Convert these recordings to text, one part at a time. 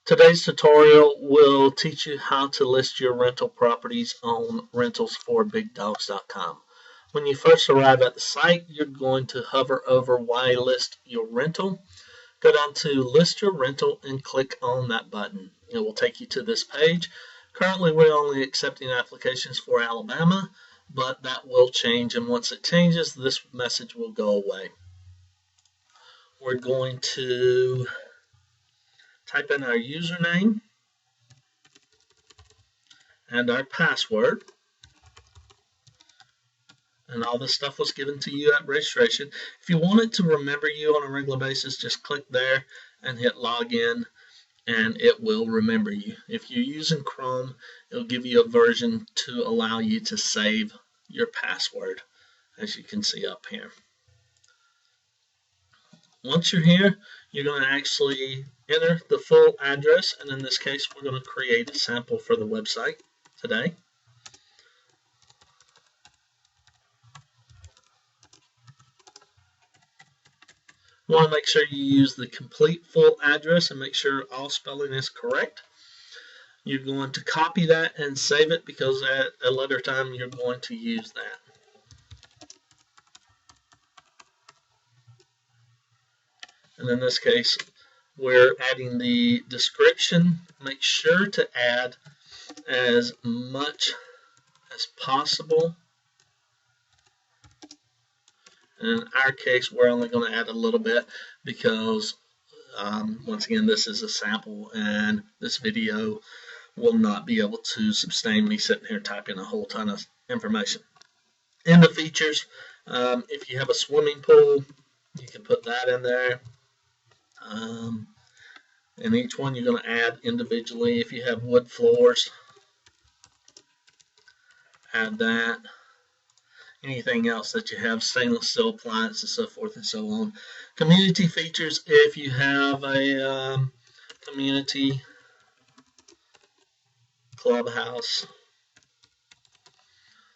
Today's tutorial will teach you how to list your rental properties on rentalsforbigdogs.com. When you first arrive at the site, you're going to hover over Why List Your Rental. Go down to List Your Rental and click on that button. It will take you to this page. Currently, we're only accepting applications for Alabama, but that will change, and once it changes, this message will go away. We're going to type in our username and our password, and all this stuff was given to you at registration. If you want it to remember you on a regular basis, just click there and hit login, and it will remember you. If you're using Chrome, it'll give you a version to allow you to save your password, as you can see up here. Once you're here, you're going to actually enter the full address, and in this case, we're going to create a sample for the website today. You want to make sure you use the complete full address and make sure all spelling is correct. You're going to copy that and save it because at a later time you're going to use that. And in this case, we're adding the description. Make sure to add as much as possible. In our case, we're only going to add a little bit because, once again, this is a sample and this video will not be able to sustain me sitting here typing a whole ton of information. In the features, if you have a swimming pool, you can put that in there. And each one you're going to add individually. If you have wood floors, add that. Anything else that you have, stainless steel appliances, so forth and so on. Community features, if you have a community clubhouse,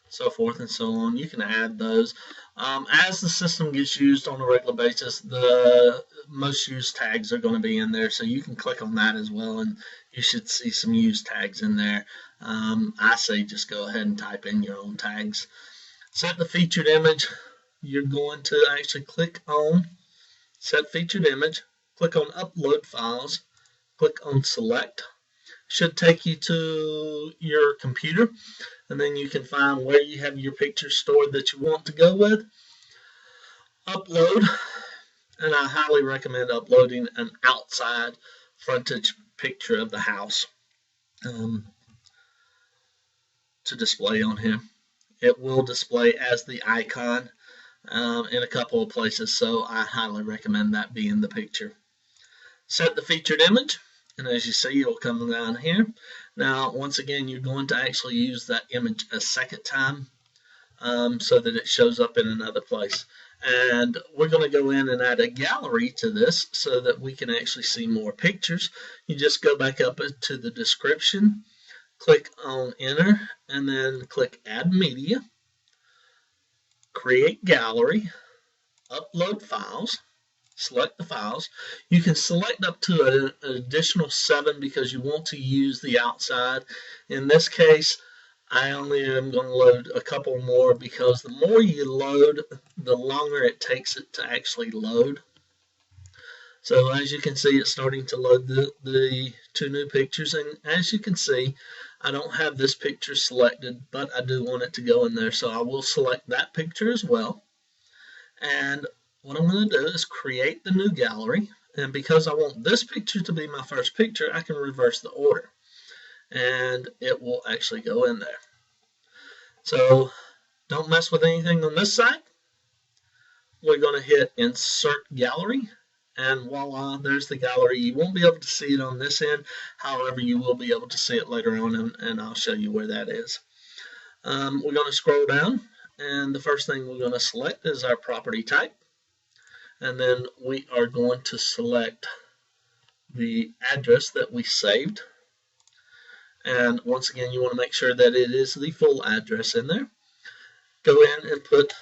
so forth and so on, you can add those. As the system gets used on a regular basis, the most used tags are going to be in there, so you can click on that as well, and you should see some used tags in there. I say just go ahead and type in your own tags. Set the featured image. You're going to actually click on Set Featured Image, click on Upload Files, click on Select. Should take you to your computer, and then you can find where you have your pictures stored that you want to go with. Upload, and I highly recommend uploading an outside frontage picture of the house to display on here. It will display as the icon in a couple of places, so I highly recommend that being the picture. Set the featured image, and as you see, it'll come down here. Now, once again, you're going to actually use that image a second time so that it shows up in another place. And we're going to go in and add a gallery to this so that we can actually see more pictures. You just go back up to the description, click on Enter, and then click Add Media, Create Gallery, Upload Files, select the files. You can select up to an additional 7 because you want to use the outside. In this case, I only am going to load a couple more because the more you load, the longer it takes it to actually load. So as you can see, it's starting to load the 2 new pictures, and as you can see, I don't have this picture selected, but I do want it to go in there, so I will select that picture as well. And what I'm going to do is create the new gallery, and because I want this picture to be my first picture, I can reverse the order, and it will actually go in there. So don't mess with anything on this side. We're going to hit Insert Gallery, and voila, there's the gallery. You won't be able to see it on this end. However, you will be able to see it later on, and I'll show you where that is. We're going to scroll down, and the first thing we're going to select is our property type. And then we are going to select the address that we saved. And once again, you want to make sure that it is the full address in there. Go in and put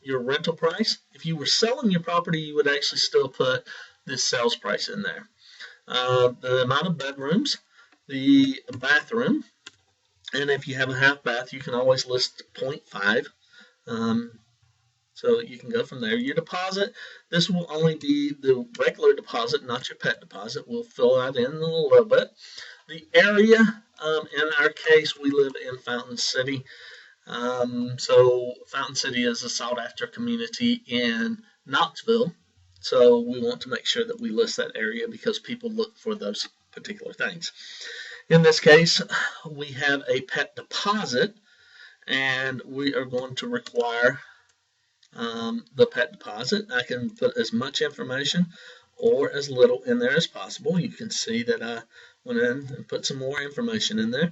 your rental price. If you were selling your property, you would actually still put the sales price in there. the amount of bedrooms, the bathroom, and if you have a half bath, you can always list 0.5. So you can go from there. Your deposit, this will only be the regular deposit, not your pet deposit. We'll fill that in a little bit. The area, in our case, we live in Fountain City. So Fountain City is a sought after community in Knoxville. So we want to make sure that we list that area because people look for those particular things. In this case, we have a pet deposit, and we are going to require the pet deposit. I can put as much information or as little in there as possible. You can see that I went in and put some more information in there.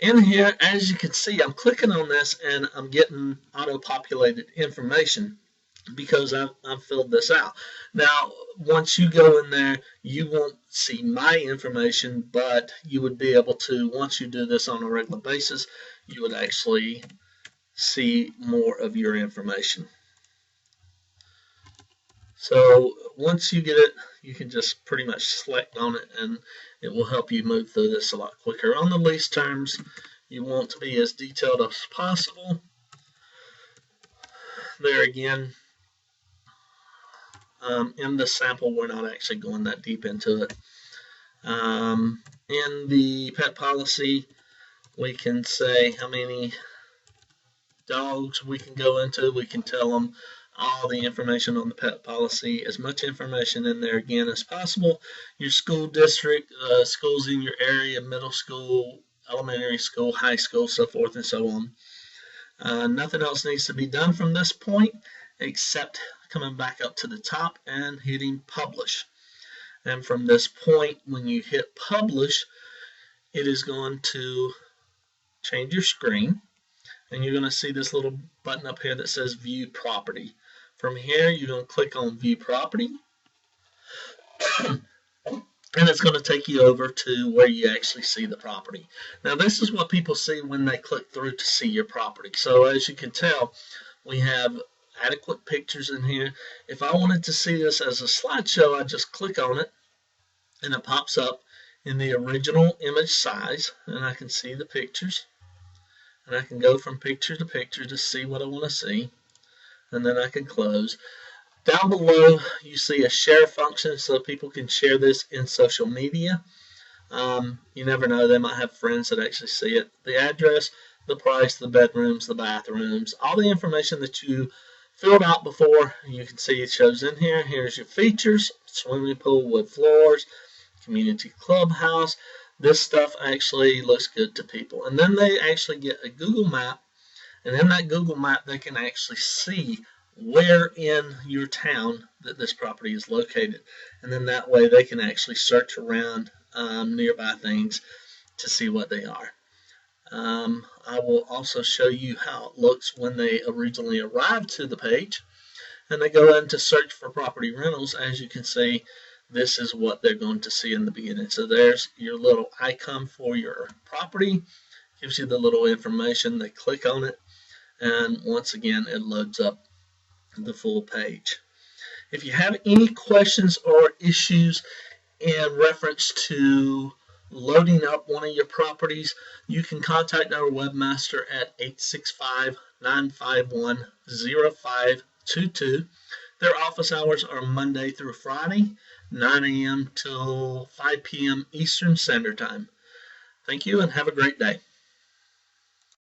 In here, as you can see, I'm clicking on this and I'm getting auto-populated information because I've filled this out. Now, once you go in there, you won't see my information, but you would be able to, once you do this on a regular basis, you would actually see more of your information. So once you get it, you can just pretty much select on it and it will help you move through this a lot quicker. On the lease terms, you want to be as detailed as possible. There again, in the sample, we're not actually going that deep into it. In the pet policy, we can say how many dogs we can go into. We can tell them all the information on the pet policy, as much information in there again as possible. Your school district, schools in your area, middle school, elementary school, high school, so forth and so on. Nothing else needs to be done from this point except coming back up to the top and hitting publish. And from this point, when you hit publish, it is going to change your screen. And you're going to see this little button up here that says View Property. From here, you're going to click on View Property. And it's going to take you over to where you actually see the property. Now, this is what people see when they click through to see your property. So, as you can tell, we have adequate pictures in here. If I wanted to see this as a slideshow, I just click on it, and it pops up in the original image size, and I can see the pictures. And I can go from picture to picture to see what I want to see, and then I can close. Down below, you see a share function so people can share this in social media. You never know, they might have friends that actually see it. The address, the price, the bedrooms, the bathrooms, all the information that you filled out before, you can see it shows in here. Here's your features: swimming pool, wood floors, community clubhouse. This stuff actually looks good to people. And then they actually get a Google map, and in that Google map they can actually see where in your town that this property is located. And then that way they can actually search around nearby things to see what they are. I will also show you how it looks when they originally arrive to the page and they go in to search for property rentals. As you can see, this is what they're going to see in the beginning. So there's your little icon for your property, gives you the little information. They click on it, and once again it loads up the full page. If you have any questions or issues in reference to loading up one of your properties, you can contact our webmaster at 865-951-0522. Their office hours are Monday through Friday, 9 a.m. till 5 p.m. Eastern Standard Time. Thank you and have a great day.